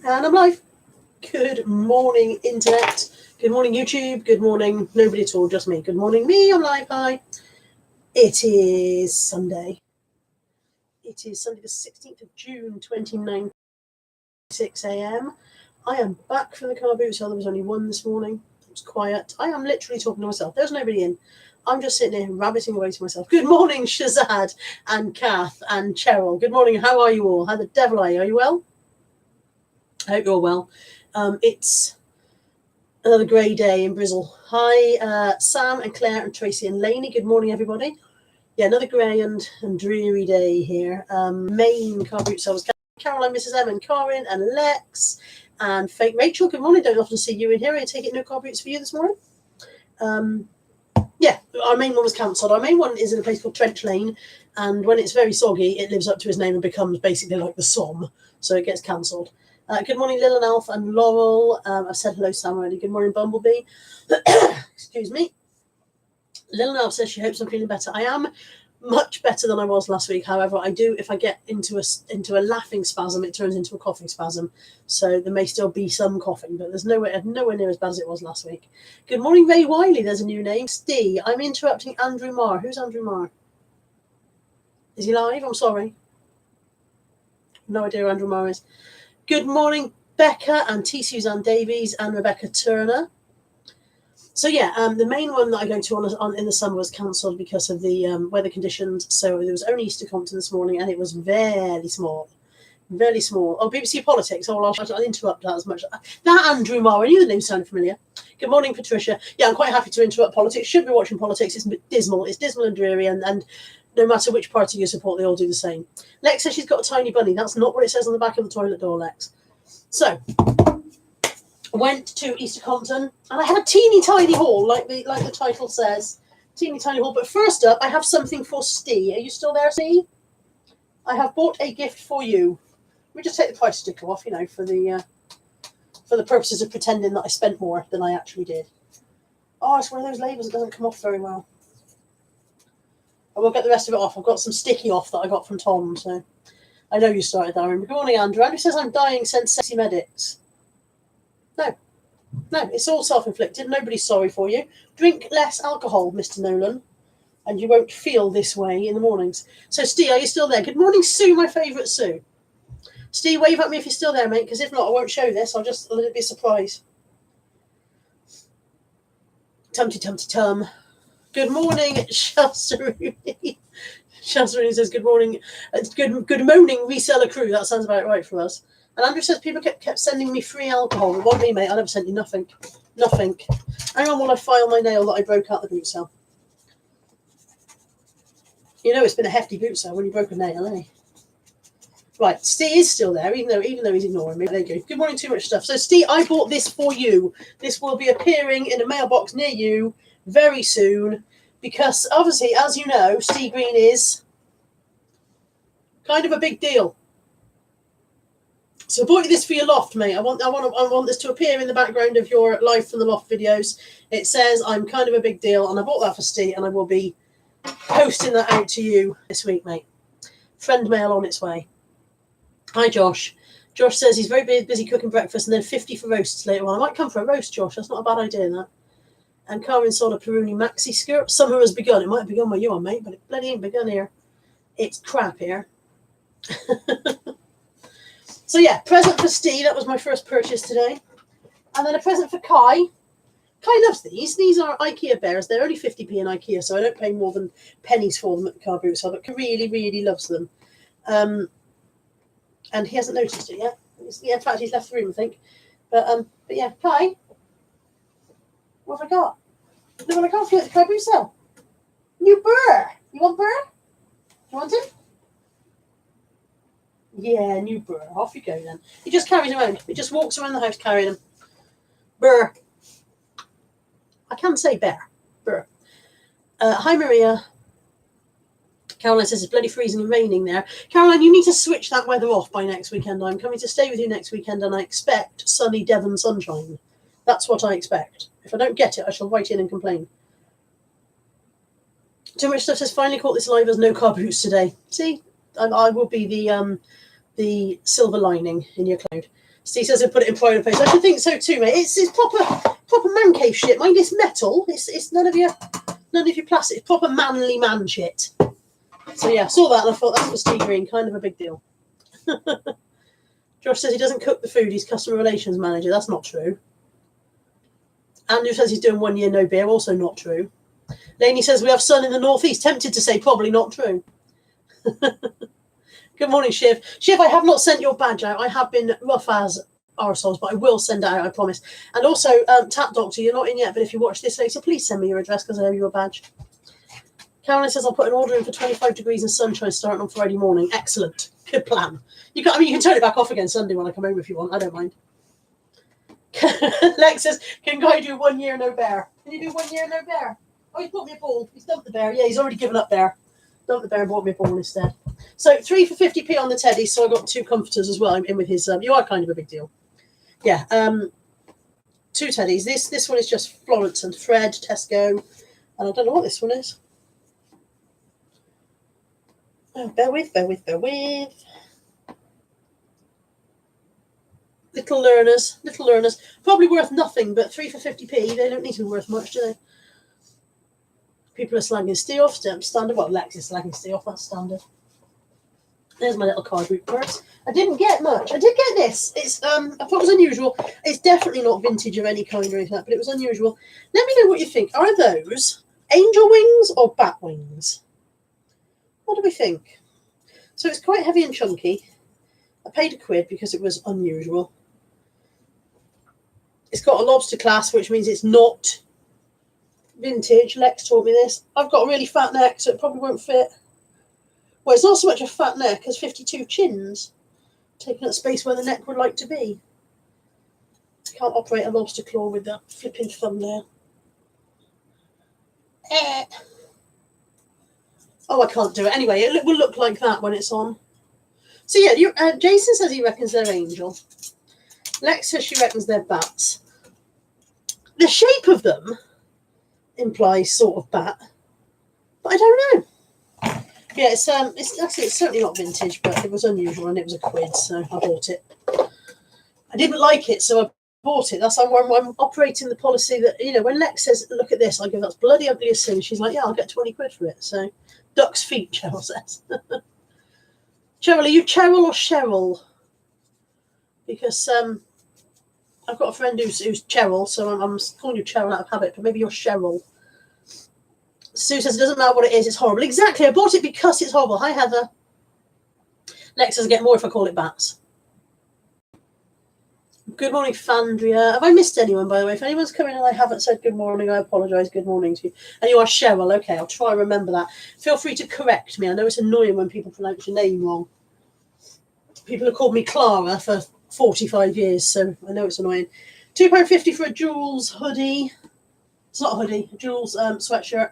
And I'm live. Good morning, Internet. Good morning, YouTube. Good morning, nobody at all, just me. Good morning, me. I'm live. Hi. It is Sunday. It is Sunday the 16th of June, 2019, 6 a.m. I am back from the car boot sale. There was only one this morning. It was quiet. I am literally talking to myself. There's nobody in. I'm just sitting here rabbiting away to myself. Good morning, Shazad and Kath and Cheryl. Good morning. How are you all? How the devil are you? Are you well? I hope you're well. It's another grey day in Brizzle. Hi, Sam and Claire and Tracy and Lainey. Good morning, everybody. Yeah, another grey and dreary day here. Main car boot sales. Caroline, Mrs. M, and Karin and Lex and Fake Rachel. Good morning. Don't often see you in here. I take it no car boots for you this morning. Yeah, our main one was cancelled. Our main one is in a place called Trench Lane, and when it's very soggy, it lives up to his name and becomes basically like the Somme, so it gets cancelled. Good morning, Lil and Alf and Laurel. I've said hello, Sam, already. Good morning, Bumblebee. Excuse me. Lil and Alf says she hopes I'm feeling better. I am much better than I was last week. However, I do, if I get into a laughing spasm, it turns into a coughing spasm. So there may still be some coughing, but there's nowhere near as bad as it was last week. Good morning, Ray Wiley. There's a new name. Steve. I'm interrupting Andrew Marr. Who's Andrew Marr? Is he live? I'm sorry. No idea who Andrew Marr is. Good morning, Becca and T. Suzanne Davies and Rebecca Turner. So yeah, the main one that I go to in the summer was cancelled because of the weather conditions. So there was only Easter Compton this morning, and it was very small, very small. Oh, BBC Politics. Oh, I'll interrupt that as much. That Andrew Marr, I knew the name sounded familiar. Good morning, Patricia. Yeah, I'm quite happy to interrupt politics. Should be watching politics. It's dismal. It's dismal and dreary, and no matter which party you support, they all do the same. Lex says she's got a tiny bunny. That's not what it says on the back of the toilet door, Lex. So, I went to Easter Compton, and I have a teeny tiny haul, like the title says. Teeny tiny haul. But first up, I have something for Steve. Are you still there, Steve? I have bought a gift for you. Let me just take the price sticker off, for the purposes of pretending that I spent more than I actually did. Oh, it's one of those labels that doesn't come off very well. I will get the rest of it off. I've got some sticky off that I got from Tom, so I know you started that. Good morning, Andrew. Andrew says I'm dying, send sexy medics. No, it's all self-inflicted. Nobody's sorry for you. Drink less alcohol, Mr. Nolan, and you won't feel this way in the mornings. So, Steve, are you still there? Good morning, Sue, my favourite Sue. Steve, wave at me if you're still there, mate, because if not, I won't show this. I'll just let it be a surprise. Tum-ty-tum-ty-tum. Good morning, Shazaruni. Shazaruni says, good morning. Good morning, reseller crew. That sounds about right for us. And Andrew says people kept sending me free alcohol. It wasn't me, mate. I never sent you nothing. Nothing. Hang on while I file my nail that I broke out the boot sale. You know it's been a hefty boot sale when you broke a nail, eh? Right, Steve is still there, even though he's ignoring me. There you go. Good morning, too much stuff. So, Steve, I bought this for you. This will be appearing in a mailbox near you very soon, because obviously, as you know, Steve Green is kind of a big deal. So I bought you this for your loft, mate. I want this to appear in the background of your Live from the Loft videos. It says I'm kind of a big deal, and I bought that for Steve, and I will be posting that out to you this week, mate. Friend mail on its way. Hi, Josh. Josh says he's very busy cooking breakfast, and then 50 for roasts later on. I might come for a roast, Josh. That's not a bad idea, that. And Karen sold a Peruni maxi skirt. Summer has begun. It might have begun where you are, mate, but it bloody ain't begun here. It's crap here. So yeah, present for Steve. That was my first purchase today. And then a present for Kai. Kai loves these. These are IKEA bears. They're only 50p in IKEA, so I don't pay more than pennies for them at the car boot sale. But Kai really, really loves them. And he hasn't noticed it yet. In fact, he's left the room, I think. But yeah, Kai, what have I got? Look what I got for you at the car boot sale. New burr. You want burr? You want it? Yeah, new burr. Off you go then. He just carries around. He just walks around the house carrying them. Burr. I can say bear. Burr. Hi, Maria. Caroline says it's bloody freezing and raining there. Caroline, you need to switch that weather off by next weekend. I'm coming to stay with you next weekend, and I expect sunny Devon sunshine. That's what I expect. If I don't get it, I shall write in and complain. Too much stuff says finally caught this live as no car boots today. See, I will be the silver lining in your cloud. Steve says he'll put it in private place. I should think so too, mate. It's proper man cave shit. Mind it's metal. It's none of your plastic. It's proper manly man shit. So yeah, I saw that and I thought that's for Steve Green, kind of a big deal. Josh says he doesn't cook the food, he's customer relations manager. That's not true. Andrew says he's doing 1 year no beer, also not true. Lainey says we have sun in the northeast. Tempted to say probably not true. Good morning, Shiv. Shiv, I have not sent your badge out. I have been rough as arseholes, but I will send it out, I promise. And also, Tap Doctor, you're not in yet, but if you watch this later, please send me your address because I owe you a badge. Caroline says I'll put an order in for 25 degrees and sunshine starting on Friday morning. Excellent. Good plan. You can turn it back off again Sunday when I come home if you want. I don't mind. Lex says, can Guy do 1 year no bear? Can you do 1 year no bear? Oh, he's bought me a ball. He's dumped the bear. Yeah, he's already given up bear. Dumped the bear and bought me a ball instead. So 3 for 50p on the teddy. So I got 2 comforters as well. I'm in with his. You are kind of a big deal. Yeah. 2 teddies. This one is just Florence and Fred, Tesco. And I don't know what this one is. Oh, bear with. Little learners. Probably worth nothing, but 3 for 50p. They don't need to be worth much, do they? People are slagging Steve off. Standard. Well, Lex is slagging Steve off. That's standard. There's my little card root purse. I didn't get much. I did get this. It's I thought it was unusual. It's definitely not vintage of any kind or anything like that, but it was unusual. Let me know what you think. Are those angel wings or bat wings? What do we think? So it's quite heavy and chunky. I paid £1 because it was unusual. It's got a lobster clasp, which means it's not vintage. Lex taught me this. I've got a really fat neck, so it probably won't fit. Well, it's not so much a fat neck as 52 chins, taking up space where the neck would like to be. Can't operate a lobster claw with that flipping thumbnail. Oh, I can't do it. Anyway, it will look like that when it's on. So yeah, Jason says he reckons they're angel. Lex says she reckons they're bats. The shape of them implies sort of bat, but I don't know. Yeah, it's certainly not vintage, but it was unusual and it was £1, so I bought it. I didn't like it, so I bought it. That's how I'm operating the policy that, when Lex says, look at this, I go, that's bloody ugly as sin. She's like, yeah, I'll get £20 for it. So, duck's feet, Cheryl says. Cheryl, are you Cheryl or Cheryl? Because I've got a friend who's Cheryl, so I'm calling you Cheryl out of habit, but maybe you're Cheryl. Sue says it doesn't matter what it is, it's horrible. Exactly, I bought it because it's horrible. Hi, Heather. Lex says I get more if I call it bats. Good morning, Fandria. Have I missed anyone, by the way? If anyone's coming and I haven't said good morning, I apologise. Good morning to you. And you are Cheryl. Okay, I'll try and remember that. Feel free to correct me. I know it's annoying when people pronounce your name wrong. People have called me Clara for 45 years, so I know it's annoying. £2.50 for a Jules hoodie. It's not a hoodie, a Jules sweatshirt.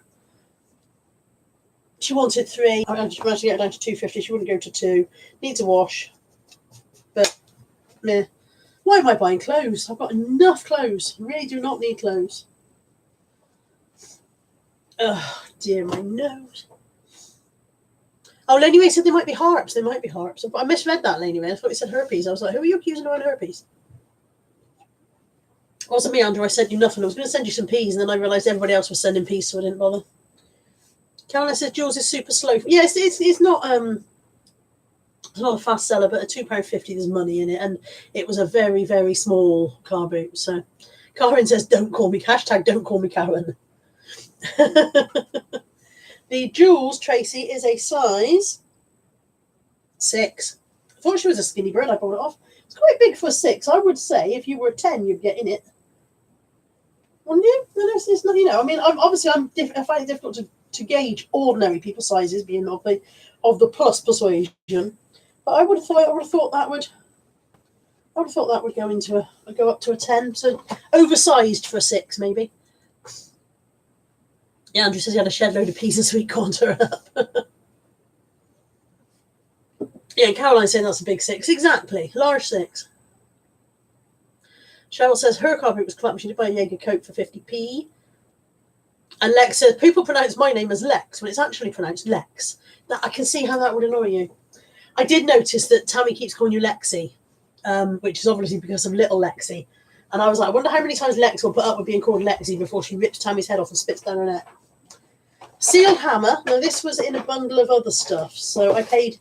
She wanted 3. I managed to get it down to £2.50. She wouldn't go to 2. Needs a wash. But, meh. Why am I buying clothes? I've got enough clothes. I really do not need clothes. Oh, dear, my nose. Oh, Laney Ray said they might be harps. They might be harps. I misread that, Laney Ray. I thought it said herpes. I was like, who are you accusing around herpes? It wasn't me, Andrew. I sent you nothing. I was going to send you some peas, and then I realised everybody else was sending peas, so I didn't bother. Caroline says Jules is super slow. Yeah, it's not it's not a fast seller, but at £2.50 there's money in it, and it was a very, very small car boot. So Karen says, don't call me, #don't call me Karen. The Jules, Tracy, is a size 6. I thought she was a skinny bird. I bought it off. It's quite big for a 6. I would say if you were a 10, you'd get in it. Wouldn't you? It's not, I mean, I find it difficult to gauge ordinary people's sizes, being of the plus persuasion. But I would have thought that would go up to a 10. So oversized for a 6, maybe. Yeah, Andrew says he had a shed load of peas and sweet corn to up. Yeah, Caroline's saying that's a big 6. Exactly. Large 6. Cheryl says her carpet was crap. She did buy a Jaeger Coke for 50p. And Lex says, people pronounce my name as Lex when it's actually pronounced Lex. That I can see how that would annoy you. I did notice that Tammy keeps calling you Lexi. which is obviously because of little Lexi. And I was like, I wonder how many times Lex will put up with being called Lexi before she rips Tammy's head off and spits down her neck. Sealed hammer. Now, this was in a bundle of other stuff. So I paid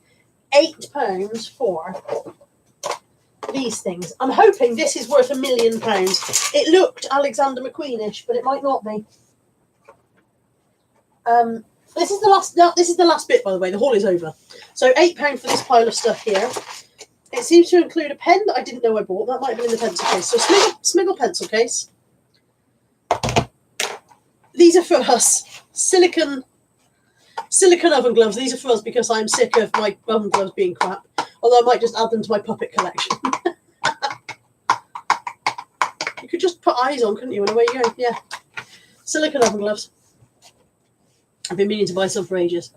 £8 for these things. I'm hoping this is worth £1 million. It looked Alexander McQueen-ish, but it might not be. This is the last. No, this is the last bit, by the way. The haul is over. So £8 for this pile of stuff here. It seems to include a pen that I didn't know I bought. That might have been in the pencil case. So Smiggle pencil case. These are for us. Silicon oven gloves. These are for us because I'm sick of my oven gloves being crap. Although I might just add them to my puppet collection. You could just put eyes on, couldn't you? And away you go. Yeah. Silicon oven gloves. I've been meaning to buy some for ages.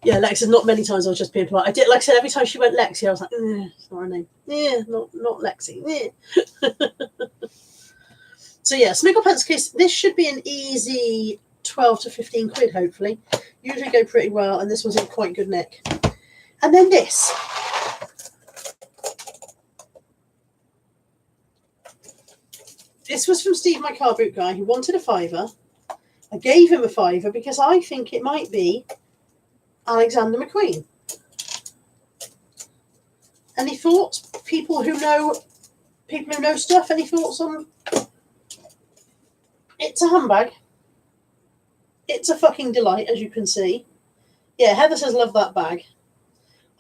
Yeah, Lex, not many times I was just being polite. I did, like I said, every time she went Lexi, I was like, it's not her name. Yeah, not Lexi. So yeah, Smiggle pencil case. This should be an easy 12 to 15 quid, hopefully. Usually go pretty well, and this one's in quite good nick. And then this. This was from Steve, my car boot guy, who wanted a fiver. I gave him a fiver because I think it might be Alexander McQueen. Any thoughts? People who know stuff, any thoughts on? It's a handbag. It's a fucking delight, as you can see. Yeah, Heather says love that bag.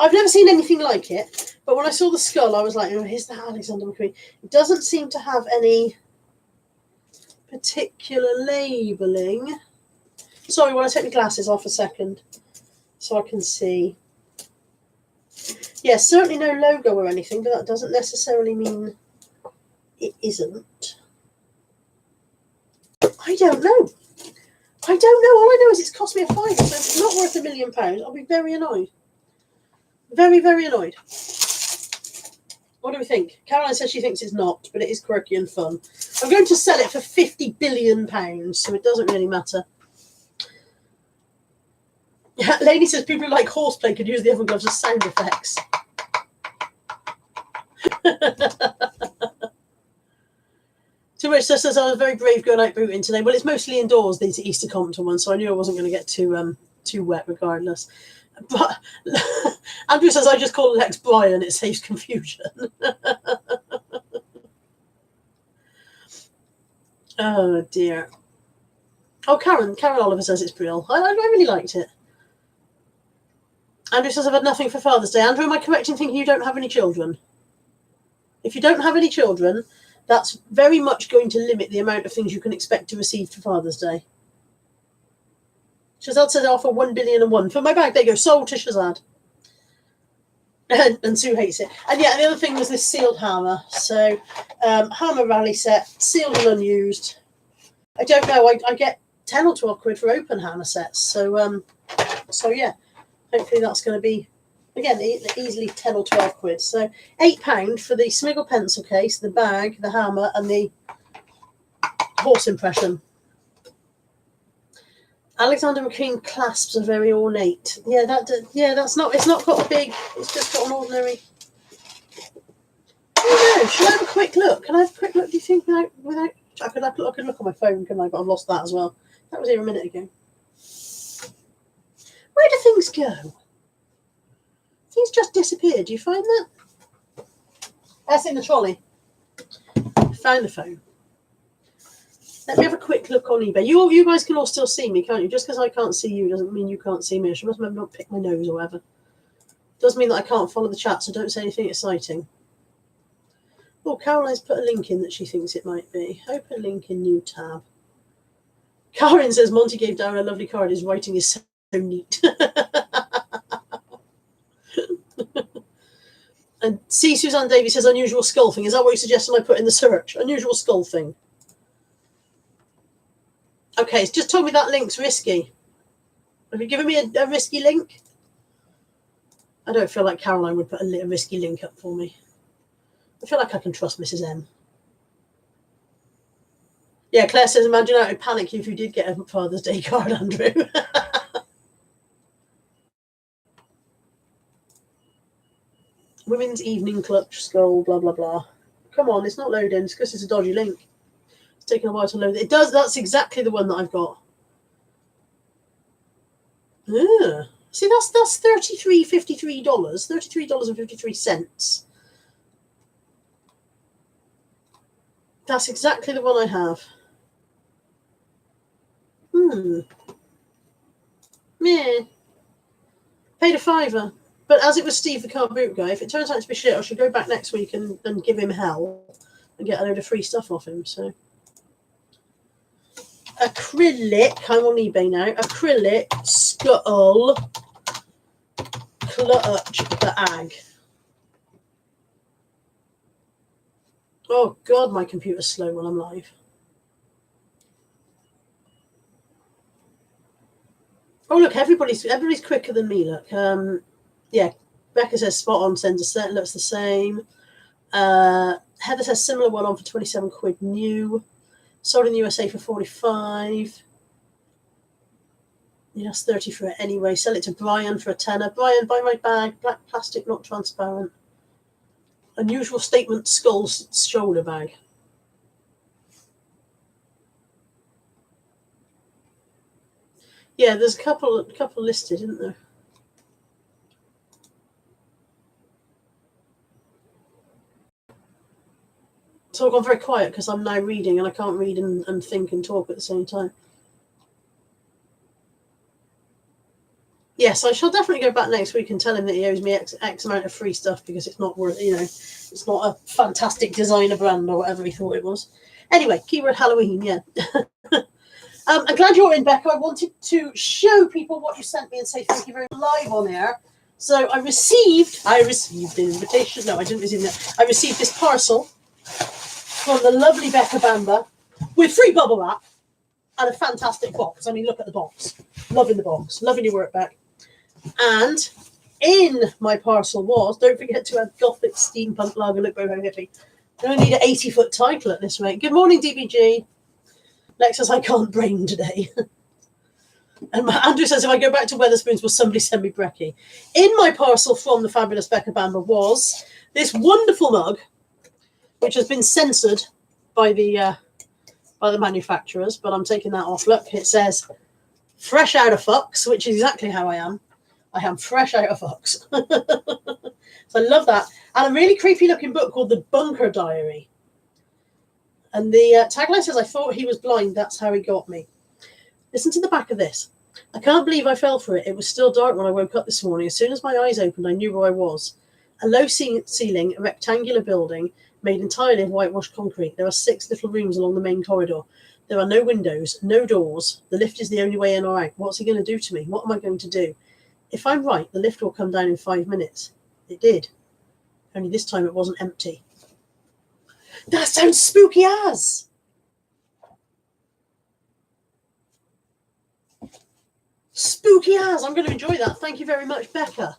I've never seen anything like it, but when I saw the skull, I was like, oh, here's the Alexander McQueen. It doesn't seem to have any particular labelling. Sorry, when I take my glasses off a second so I can see. Yeah, certainly no logo or anything, but that doesn't necessarily mean it isn't. I don't know. All I know is it's cost me a fiver, so if it's not worth £1 million, I'll be very annoyed. Very, very annoyed. What do we think? Caroline says she thinks it's not, but it is quirky and fun. I'm going to sell it for £50 billion, so it doesn't really matter. Yeah, Lainey says people who like horseplay could use the oven gloves as sound effects. To which says I was very brave going out booting today. Well, it's mostly indoors, these Easter Compton ones, so I knew I wasn't going to get too wet regardless. But Andrew says I just call Lex Brian, it saves confusion. Oh dear. Oh, Karen Oliver says it's brilliant. I really liked it. Andrew says I've had nothing for Father's Day. Andrew, am I correct in thinking you don't have any children? If you don't have any children, that's very much going to limit the amount of things you can expect to receive for Father's Day. Shazad said offer 1,000,000,001. For my bag, there you go. Sold to Shazad. And Sue hates it. And yeah, the other thing was this sealed hammer. So, hammer rally set, sealed and unused. I don't know. I get 10 or 12 quid for open hammer sets. So yeah, hopefully that's going to be, again, easily 10 or 12 quid. So £8 for the Smiggle pencil case, the bag, the hammer, and the horse impression. Alexander McQueen clasps are very ornate. Yeah, that's not. It's not got a big. It's just got an ordinary. I don't know. Should I have a quick look? Can I have a quick look? Do you think without? I could look on my phone, couldn't I? But I've lost that as well. That was here a minute ago. Where do things go? Things just disappeared. Do you find that? That's in the trolley. Found the phone. Let me have a quick look on eBay. You guys can all still see me, can't you? Just because I can't see you doesn't mean you can't see me. I must have not picked my nose or whatever. Does mean that I can't follow the chat, so don't say anything exciting. Oh, Caroline's put a link in that she thinks it might be. Open link in new tab. Karen says Monty gave Darren a lovely card. His writing is so neat. And C. Suzanne Davies says unusual skull thing. Is that what you're suggesting I put in the search? Unusual skull thing. Okay, just told me that link's risky. Have you given me a risky link? I don't feel like Caroline would put a risky link up for me. I feel like I can trust Mrs. M. Yeah, Claire says, imagine I would panic if you did get a Father's Day card, Andrew. Women's evening clutch skull, blah, blah, blah. Come on, it's not loading. It's because it's a dodgy link. It's taking a while to load. It does. That's exactly the one that I've got. Yeah. See, that's $33.53. $33.53. That's exactly the one I have. Meh. Paid a £5. But as it was Steve the car boot guy, if it turns out to be shit, I should go back next week and give him hell and get a load of free stuff off him. So acrylic, I'm on eBay now. Acrylic skull clutch bag. Oh God, my computer's slow when I'm live. Oh look, everybody's quicker than me. Look, yeah. Becca says spot on. Sends a set. Looks the same. Heather says similar one on for £27 new. Sold in the USA for 45. Yes, 30 for it anyway. Sell it to Brian for a tenner. Brian, buy my bag. Black plastic, not transparent. Unusual statement skull shoulder bag. Yeah, there's a couple listed, isn't there? So I've gone very quiet because I'm now reading and I can't read and think and talk at the same time. Yes, I shall definitely go back next week and tell him that he owes me X amount of free stuff because it's not worth, it's not a fantastic designer brand or whatever he thought it was. Anyway, keyword Halloween, yeah. I'm glad you're in, Becca. I wanted to show people what you sent me and say thank you very much live on air. So I received an invitation. No, I didn't receive that. I received this parcel from the lovely Becca Bamba with free bubble wrap and a fantastic box. I mean, look at the box. Loving the box. Loving your work back. And in my parcel was, don't forget to add Gothic Steampunk Lager Look Boho Hippie. I only need an 80-foot title at this rate. Good morning, DBG. Lex says, I can't brain today. And Andrew says, if I go back to Weatherspoons, will somebody send me brekkie? In my parcel from the fabulous Becca Bamba was this wonderful mug, which has been censored by the manufacturers, but I'm taking that off. Look, it says, fresh out of fucks, which is exactly how I am. I am fresh out of fucks. So I love that. And a really creepy looking book called The Bunker Diary. And the tagline says, I thought he was blind, that's how he got me. Listen to the back of this. I can't believe I fell for it. It was still dark when I woke up this morning. As soon as my eyes opened, I knew where I was. A low ceiling, a rectangular building made entirely of whitewashed concrete. There are 6 little rooms along the main corridor. There are no windows, no doors. The lift is the only way in or out. What's he going to do to me? What am I going to do? If I'm right, the lift will come down in 5 minutes. It did. Only this time it wasn't empty. That sounds spooky as. Spooky as. I'm going to enjoy that. Thank you very much, Becca.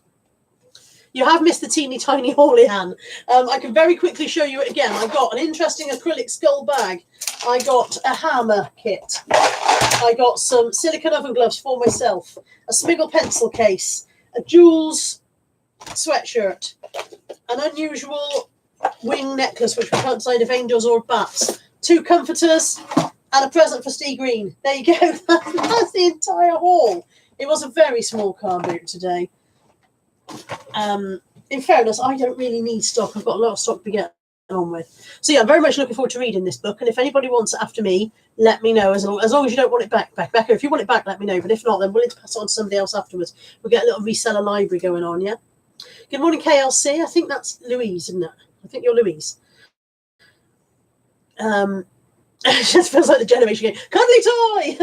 You have missed the teeny tiny Haulie hand. I can very quickly show you it again. I got an interesting acrylic skull bag. I got a hammer kit. I got some silicone oven gloves for myself. A Smiggle pencil case. A Jules sweatshirt. An unusual wing necklace, which we can't decide if angels or bats. 2 comforters. And a present for Steve Green. There you go. That's the entire haul. It was a very small car boot today. In fairness, I don't really need stock. I've got a lot of stock to get on with. So yeah, I'm very much looking forward to reading this book. And if anybody wants it after me, let me know. As long as you don't want it back. Becca, if you want it back, let me know. But if not, then willing to pass it on to somebody else afterwards. We'll get a little reseller library going on, yeah? Good morning, KLC. I think that's Louise, isn't it? I think you're Louise. It just feels like the generation game. Cuddly toy!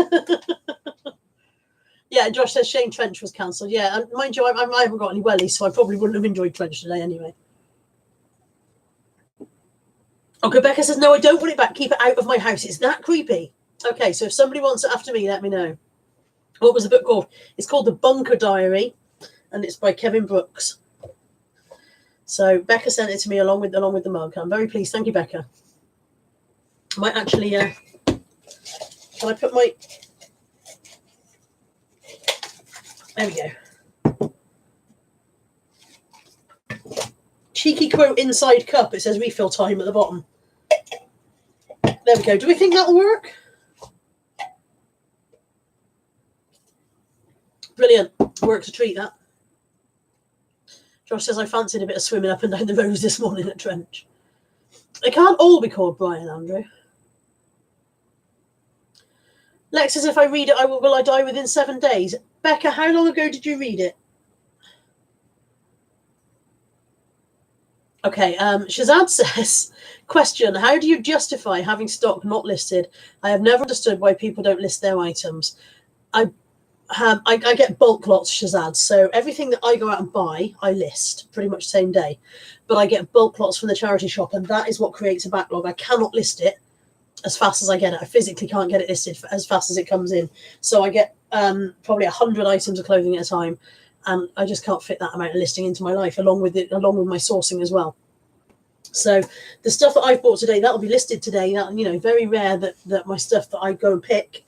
Yeah, Josh says Shane Trench was cancelled. Yeah, and mind you, I haven't got any wellies, so I probably wouldn't have enjoyed Trench today anyway. Okay, Becca says, no, I don't want it back. Keep it out of my house. It's that creepy. Okay, so if somebody wants it after me, let me know. What was the book called? It's called The Bunker Diary, and it's by Kevin Brooks. So Becca sent it to me along with the mug. I'm very pleased. Thank you, Becca. I might actually, can I put my... There we go. Cheeky quote inside cup. It says refill time at the bottom. There we go. Do we think that'll work? Brilliant. Works a treat, that. Josh says, I fancied a bit of swimming up and down the roads this morning at Trench. It can't all be called Brian, Andrew. Lex says, if I read it, will I die within 7 days? Becca, how long ago did you read it? Okay, Shazad says, question, how do you justify having stock not listed? I have never understood why people don't list their items. I get bulk lots, Shazad, so everything that I go out and buy, I list pretty much same day. But I get bulk lots from the charity shop, and that is what creates a backlog. I cannot list it as fast as I get it. I physically can't get it listed as fast as it comes in. So I get probably 100 items of clothing at a time, and I just can't fit that amount of listing into my life, along with my sourcing as well. So the stuff that I've bought today, that'll be listed today. That, you know, very rare that my stuff that I go and pick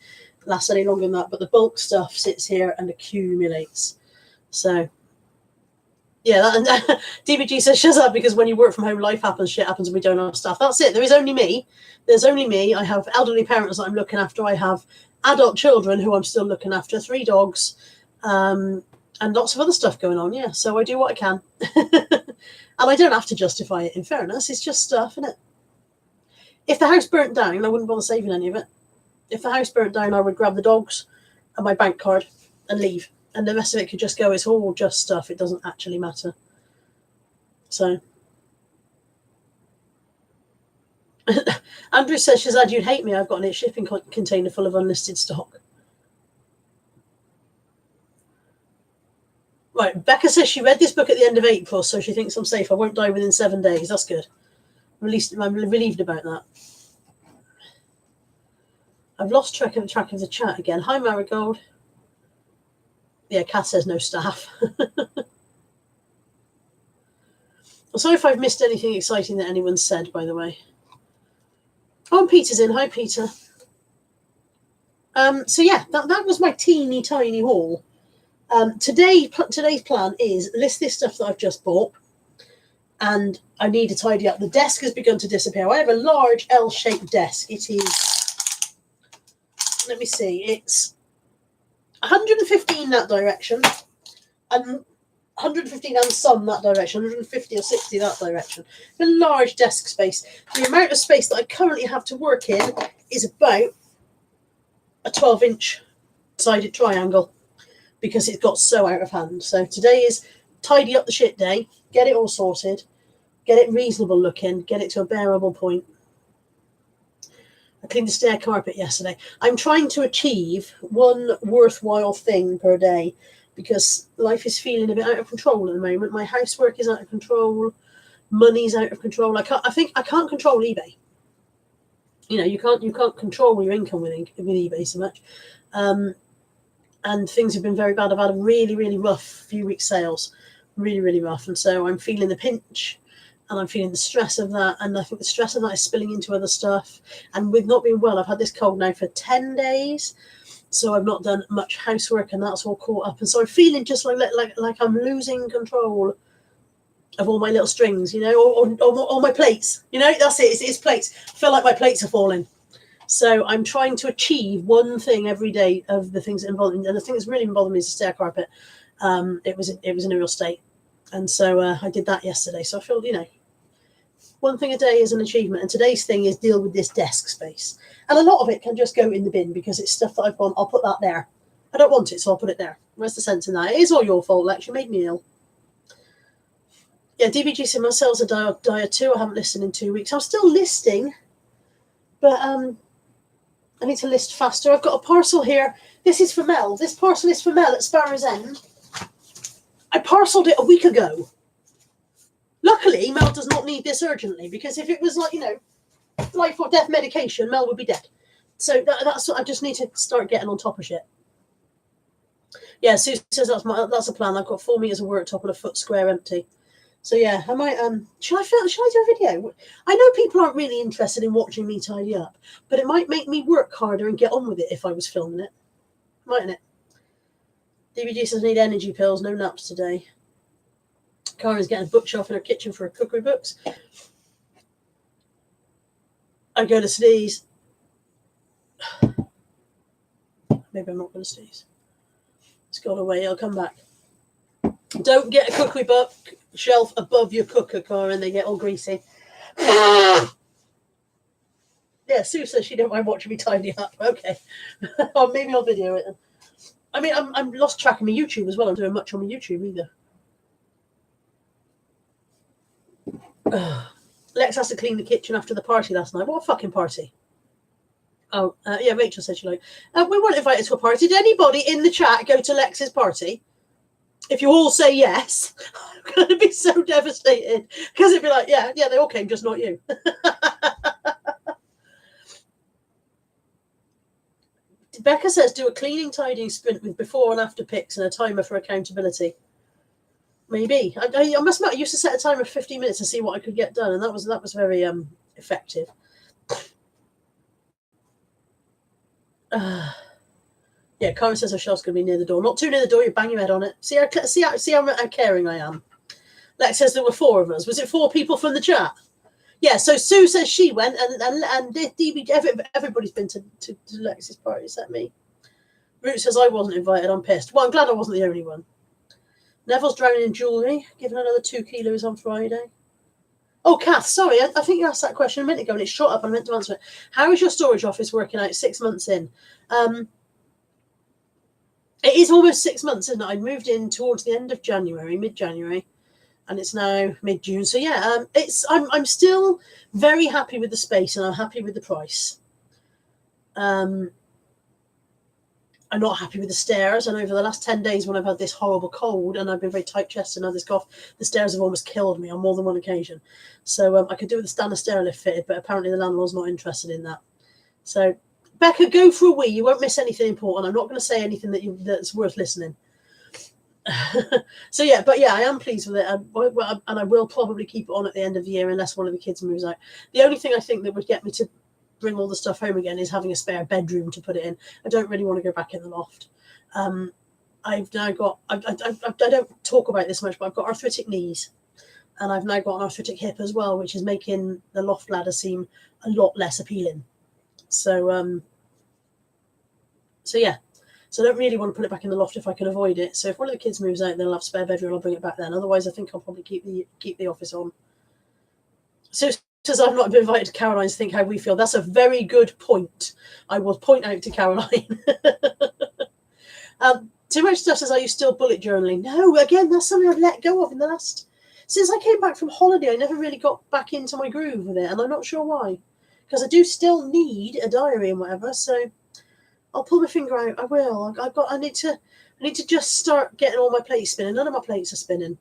lasts any longer than that, but the bulk stuff sits here and accumulates. So yeah, that DBG says shut up, because when you work from home, life happens, shit happens, and we don't have stuff. That's it. There is only me. There's only me. I have elderly parents that I'm looking after. I have adult children who I'm still looking after, 3 dogs, and lots of other stuff going on. Yeah, so I do what I can. And I don't have to justify it, in fairness. It's just stuff, isn't it? If the house burnt down, I wouldn't bother saving any of it. If the house burnt down, I would grab the dogs and my bank card and leave. And the rest of it could just go. It's all just stuff. It doesn't actually matter. So. Andrew says, Shazad, you'd hate me. I've got a shipping container full of unlisted stock. Right, Becca says she read this book at the end of April, so she thinks I'm safe. I won't die within 7 days. That's good. I'm relieved about that. I've lost track of the chat again. Hi, Marigold. Yeah, Kath says no staff. I'm sorry if I've missed anything exciting that anyone said, by the way. Oh, and Peter's in. Hi, Peter. So yeah, that was my teeny tiny haul. Today's plan is list this stuff that I've just bought, and I need to tidy up. The desk has begun to disappear. I have a large L-shaped desk. It is, let me see, it's 115 that direction, and 115 and some that direction, 150 or 60 that direction. A large desk space. The amount of space that I currently have to work in is about a 12-inch sided triangle, because it got so out of hand. So today is tidy up the shit day, get it all sorted, get it reasonable looking, get it to a bearable point. I cleaned the stair carpet yesterday. I'm trying to achieve one worthwhile thing per day, because life is feeling a bit out of control at the moment. My housework is out of control. Money's out of control. I can't control eBay. You know, you can't control your income with eBay so much. And things have been very bad. I've had a really, really rough few weeks sales, really, really rough. And so I'm feeling the pinch, and I'm feeling the stress of that. And I think the stress of that is spilling into other stuff. And with not being well, I've had this cold now for 10 days. So I've not done much housework, and that's all caught up. And so I'm feeling just like I'm losing control of all my little strings, you know, or my plates. You know, that's it. It's plates. I feel like my plates are falling. So I'm trying to achieve one thing every day of the things that involve me. And the thing that's really bothering me is the stair carpet. It was in a real state. And so I did that yesterday. So I feel, you know, one thing a day is an achievement. And today's thing is deal with this desk space. And a lot of it can just go in the bin, because it's stuff that I've gone, I'll put that there. I don't want it, so I'll put it there. Where's the sense in that? It is all your fault, Lex. You made me ill. Yeah, DBG said my sales are dire too. I haven't listed in 2 weeks. I'm still listing, but I need to list faster. I've got a parcel here. This is for Mel. This parcel is for Mel at Sparrow's End. I parcelled it a week ago. Luckily, Mel does not need this urgently, because if it was like, you know, life or death medication, Mel would be dead. So that's what I just need to start getting on top of shit. Yeah, Sue says that's a plan. I've got 4 meters of worktop and a foot square empty. So yeah, I might should I do a video? I know people aren't really interested in watching me tidy up, but it might make me work harder and get on with it if I was filming it. Mightn't it? DVD says need energy pills, no naps today. Kara's getting a bookshelf in her kitchen for her cookery books. I go to sneeze. Maybe I'm not going to sneeze. It's gone away. I'll come back. Don't get a cookery book shelf above your cooker, Cara, and they get all greasy. Yeah, Sue says she don't mind watching me tidy up. Okay. Or maybe I'll video it. I mean, I'm lost track of my YouTube as well. I'm doing much on my YouTube either. Lex has to clean the kitchen after the party last night. What a fucking party. Oh, yeah, Rachel said she liked. We weren't invited to a party. Did anybody in the chat go to Lex's party? If you all say yes, I'm going to be so devastated. Because it'd be like, yeah, they all came, just not you. Becca says, do a cleaning, tidying sprint with before and after pics and a timer for accountability. Maybe. I must admit, I used to set a timer of 15 minutes to see what I could get done, and that was very effective. Yeah, Karen says her shelf's going to be near the door. Not too near the door, you bang your head on it. See how caring I am. Lex says there were 4 of us. Was it 4 people from the chat? Yeah, so Sue says she went, and DB, everybody's been to Lex's party except me. Root says I wasn't invited, I'm pissed. Well, I'm glad I wasn't the only one. Neville's drowning in jewellery, given another 2 kilos on Friday. Oh, Kath, sorry, I think you asked that question a minute ago and it shot up and I meant to answer it. How is your storage office working out 6 months in? It is almost 6 months, isn't it? I moved in towards the end of January, mid-January, and it's now mid-June. So yeah, I'm still very happy with the space and I'm happy with the price. I'm not happy with the stairs, and over the last 10 days when I've had this horrible cold and I've been very tight-chested and had this cough, the stairs have almost killed me on more than one occasion. So I could do with a standard stair lift fitted, but apparently the landlord's not interested in that. So Becca, go for a wee. You won't miss anything important. I'm not going to say anything that's worth listening. So yeah, but yeah, I am pleased with it, and I will probably keep it on at the end of the year unless one of the kids moves out. The only thing I think that would get me to bring all the stuff home again is having a spare bedroom to put it in. I don't really want to go back in the loft. I've now got, I don't talk about this much, but I've got arthritic knees, and I've now got an arthritic hip as well, which is making the loft ladder seem a lot less appealing. So yeah. So I don't really want to put it back in the loft if I can avoid it. So if one of the kids moves out, then I'll have a spare bedroom. I'll bring it back then. Otherwise, I think I'll probably keep the office on. So says I've not been invited to Caroline's. Think how we feel. That's a very good point. I will point out to Caroline. Too much stuff says, are you still bullet journaling? No, again, that's something I've let go of in the last. Since I came back from holiday, I never really got back into my groove with it, and I'm not sure why. Because I do still need a diary and whatever, so I'll pull my finger out. I will. I need to just start getting all my plates spinning. None of my plates are spinning.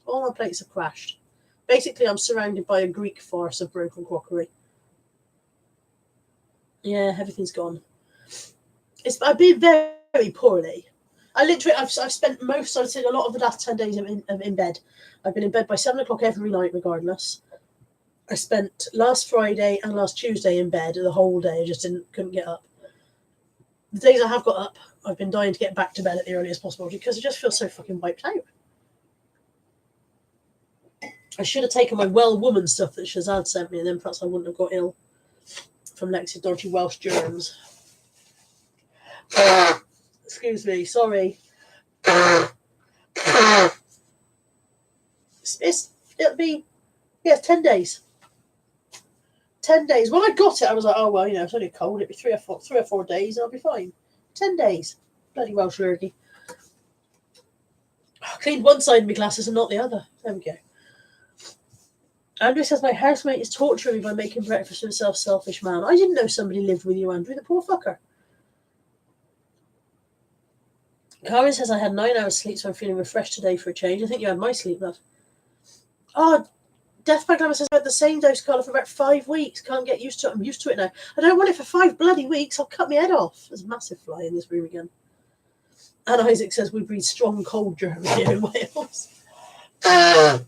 All my plates have crashed. Basically, I'm surrounded by a Greek farce of broken crockery. Yeah, everything's gone. I've been very, very poorly. I've spent a lot of the last 10 days in bed. I've been in bed by 7 o'clock every night, regardless. I spent last Friday and last Tuesday in bed the whole day. I just couldn't get up. The days I have got up, I've been dying to get back to bed at the earliest possible because I just feel so fucking wiped out. I should have taken my well woman stuff that Shazad sent me, and then perhaps I wouldn't have got ill from Lex's dodgy Welsh germs. Excuse me, sorry. It'll be 10 days. 10 days. When I got it, I was like, oh well, it's only cold. It'll be 3 or 4 days, and I'll be fine. 10 days. Bloody Welsh lurgy. I cleaned one side of my glasses and not the other. There we go. Andrew says, my housemate is torturing me by making breakfast for himself, selfish man. I didn't know somebody lived with you, Andrew, the poor fucker. Karen says, I had 9 hours sleep, so I'm feeling refreshed today for a change. I think you had my sleep, love. Oh, Death by Glamour says, I had the same dose, Carla, for about 5 weeks. Can't get used to it. I'm used to it now. I don't want it for 5 bloody weeks. I'll cut my head off. There's a massive fly in this room again. And Isaac says, we breed strong cold germs here in Wales. Oh.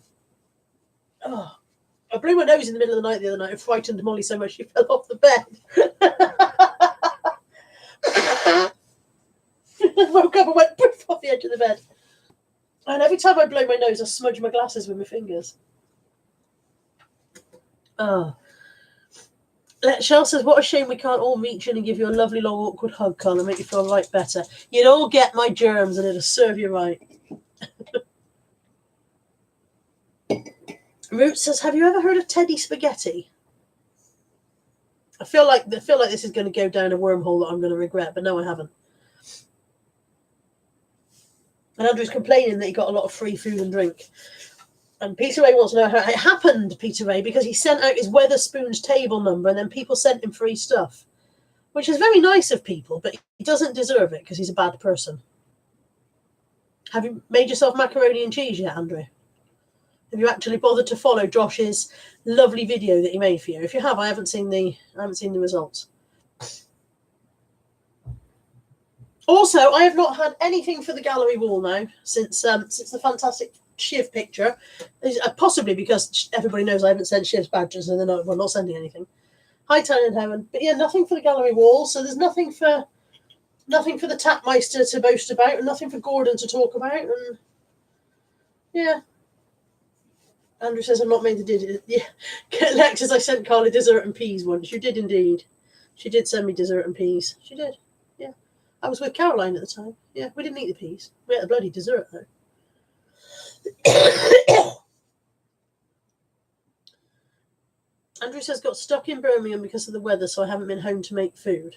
I blew my nose in the middle of the night the other night and frightened Molly so much she fell off the bed. I woke up and went poof off the edge of the bed. And every time I blow my nose, I smudge my glasses with my fingers. Oh. Shell says, what a shame we can't all reach in and give you a lovely, long, awkward hug, Carl, and make you feel right better. You'd all get my germs and it'll serve you right. Root says, have you ever heard of Teddy Spaghetti? I feel like this is going to go down a wormhole that I'm going to regret, but no, I haven't. And Andrew's complaining that he got a lot of free food and drink. And Peter Ray wants to know how it happened, Peter Ray, because he sent out his Weatherspoons table number and then people sent him free stuff, which is very nice of people, but he doesn't deserve it because he's a bad person. Have you made yourself macaroni and cheese yet, Andrew? Have you actually bothered to follow Josh's lovely video that he made for you? If you have, I haven't seen the results. Also, I have not had anything for the gallery wall now since the fantastic Shiv picture. Possibly because everybody knows I haven't sent Shiv's badges and we're not sending anything. Hi, Town in Heaven. But yeah, nothing for the gallery wall. So there's nothing for the Tapmeister to boast about and nothing for Gordon to talk about. And yeah. Andrew says, I'm not made to did it. Yeah. Alexis, I sent Carly dessert and peas once. You did indeed. She did send me dessert and peas. She did. Yeah. I was with Caroline at the time. Yeah, we didn't eat the peas. We ate the bloody dessert, though. Andrew says, got stuck in Birmingham because of the weather, so I haven't been home to make food.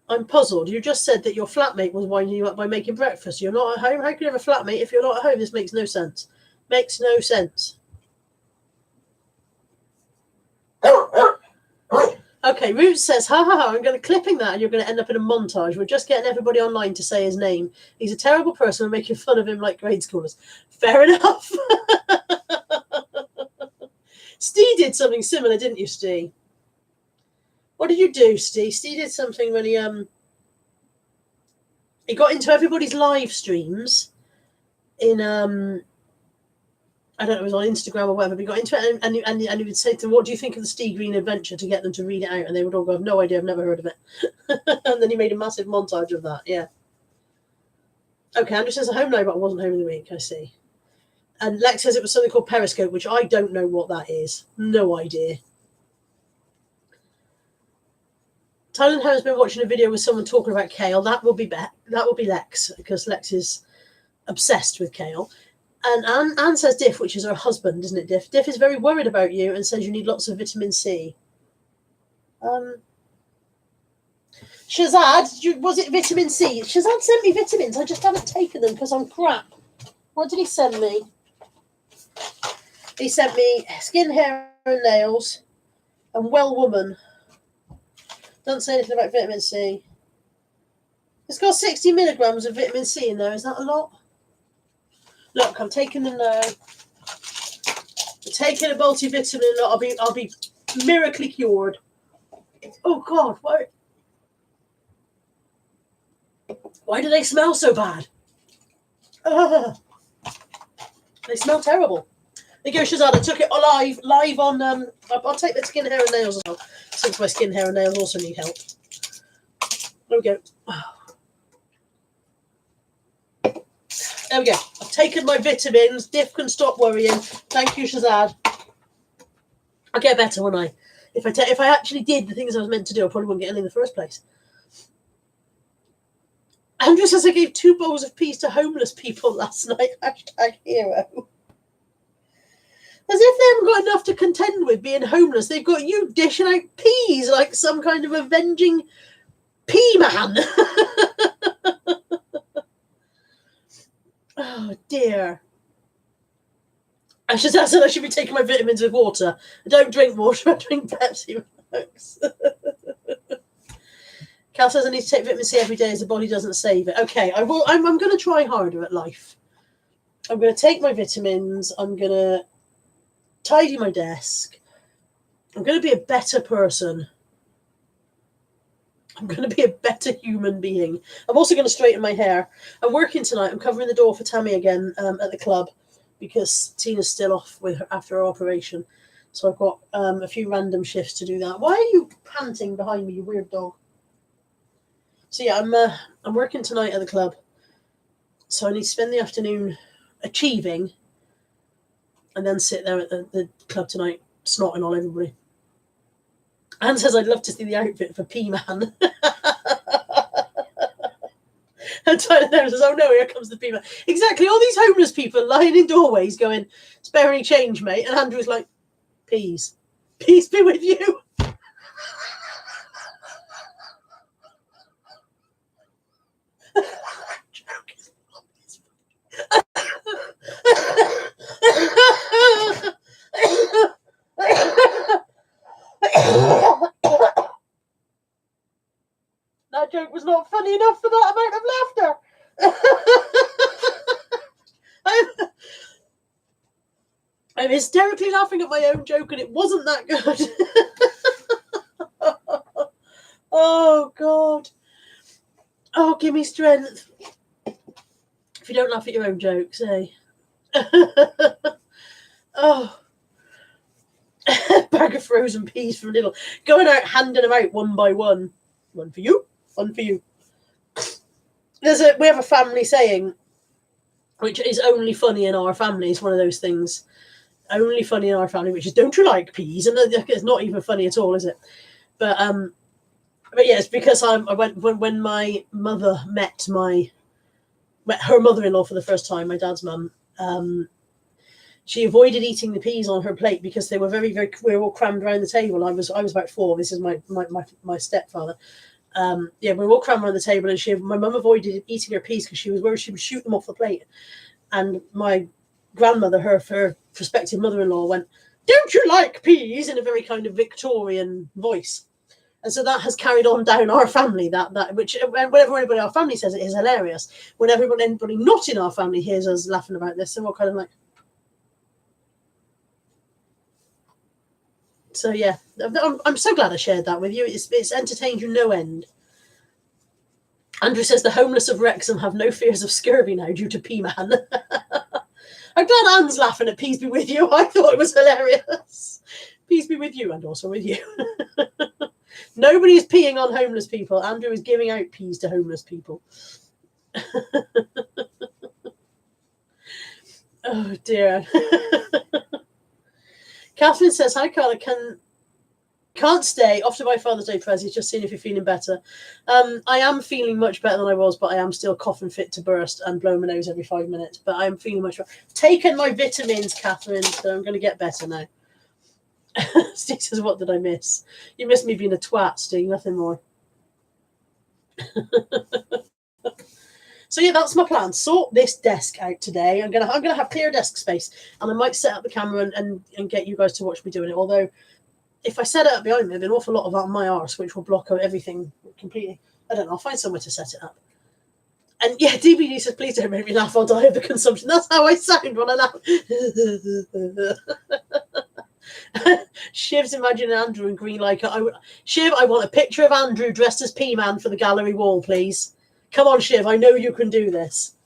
I'm puzzled. You just said that your flatmate was winding you up by making breakfast. You're not at home? How can you have a flatmate if you're not at home? This makes no sense. Makes no sense. Okay, Root says, ha ha ha, I'm going to clipping that and you're going to end up in a montage. We're just getting everybody online to say his name. He's a terrible person and making fun of him like grade schoolers. Fair enough. Steve did something similar, didn't you, Steve? What did you do, Steve? Steve did something when he got into everybody's live streams in I don't know, it was on Instagram or whatever, but he got into it and he would say to them, what do you think of the Steve Green adventure, to get them to read it out, and they would all go, I've no idea, I've never heard of it. And then he made a massive montage of that, yeah. Okay, Andrew says, I'm home now, but I wasn't home in the week, I see. And Lex says it was something called Periscope, which I don't know what that is. No idea. Tylen has been watching a video with someone talking about kale. That will be Lex, because Lex is obsessed with kale. And Anne says Diff, which is her husband, isn't it, Diff? Diff is very worried about you and says you need lots of vitamin C. Shazad, was it vitamin C? Shazad sent me vitamins. I just haven't taken them because I'm crap. What did he send me? He sent me skin, hair and nails and Well Woman. Doesn't say anything about vitamin C. It's got 60 milligrams of vitamin C in there. Is that a lot? Look, I'm taking them now. I'm taking a multivitamin. I'll be miraculously cured. Oh God, why do they smell so bad? They smell terrible. There you go, Shazad. I took it live on. I'll take the skin, hair, and nails as well, since my skin, hair, and nails also need help. There we go. There we go. I've taken my vitamins. Diff can stop worrying. Thank you, Shazad. I'll get better, won't I? If I actually did the things I was meant to do, I probably wouldn't get in the first place. Andrew says I gave 2 bowls of peas to homeless people last night. #hero. As if they haven't got enough to contend with being homeless. They've got you dishing out peas like some kind of avenging pea man. Oh, dear. I should be taking my vitamins with water. I don't drink water, I drink Pepsi Max. Cal says I need to take vitamin C every day as the body doesn't save it. Okay, I will. I'm going to try harder at life. I'm going to take my vitamins. I'm going to tidy my desk. I'm going to be a better person. I'm going to be a better human being. I'm also going to straighten my hair. I'm working tonight. I'm covering the door for Tammy again at the club because Tina's still off after her operation. So I've got a few random shifts to do that. Why are you panting behind me, you weird dog? So yeah, I'm working tonight at the club. So I need to spend the afternoon achieving and then sit there at the club tonight, snotting on everybody. Anne says I'd love to see the outfit for P-Man. And Tyler there says, oh no, here comes the P-Man. Exactly, all these homeless people lying in doorways going, spare any change, mate. And Andrew's like, peace. Peace be with you. That joke was not funny enough for that amount of laughter. I'm hysterically laughing at my own joke, and it wasn't that good. Oh, God. Oh, give me strength. If you don't laugh at your own jokes, eh? Oh. Bag of frozen peas from Lidl. Going out, handing them out one by one. One for you, one for you. We have a family saying, which is only funny in our family. It's one of those things. Only funny in our family, which is, don't you like peas? And it's not even funny at all, is it? But yeah, it's because I went when my mother met her mother-in-law for the first time, my dad's mum. She avoided eating the peas on her plate because they were very, very. We were all crammed around the table. I was about 4. This is my stepfather. Yeah, we were all crammed around the table, and my mum avoided eating her peas because she was worried she would shoot them off the plate. And my grandmother, her prospective mother-in-law, went, "Don't you like peas?" in a very kind of Victorian voice. And so that has carried on down our family. Which whenever anybody in our family says it is hilarious. Whenever anybody not in our family hears us laughing about this, they're all kind of like. So yeah, I'm so glad I shared that with you. It's entertained you no end. Andrew says the homeless of Wrexham have no fears of scurvy now due to P-Man. I'm glad Anne's laughing at Peace Be With You. I thought it was hilarious. Peace be with you, and also with you. Nobody is peeing on homeless people. Andrew is giving out peas to homeless people. Oh dear. Catherine says, hi Carla, can't stay. Off to buy Father's Day presents, just seeing if you're feeling better. I am feeling much better than I was, but I am still coughing fit to burst and blowing my nose every 5 minutes. But I'm feeling much better. Taken my vitamins, Catherine, so I'm going to get better now. Steve says, what did I miss? You missed me being a twat, Steve, nothing more. So yeah, that's my plan. Sort this desk out today. I'm gonna have clear desk space, and I might set up the camera and get you guys to watch me doing it. Although, if I set it up behind me, there'll be an awful lot of my arse, which will block out everything completely. I don't know. I'll find somewhere to set it up. And yeah, DBD says, please don't make me laugh. I'll die of the consumption. That's how I sound when I laugh. Shiv's imagining Andrew in green like Shiv, I want a picture of Andrew dressed as P-Man for the gallery wall, please. Come on, Shiv. I know you can do this.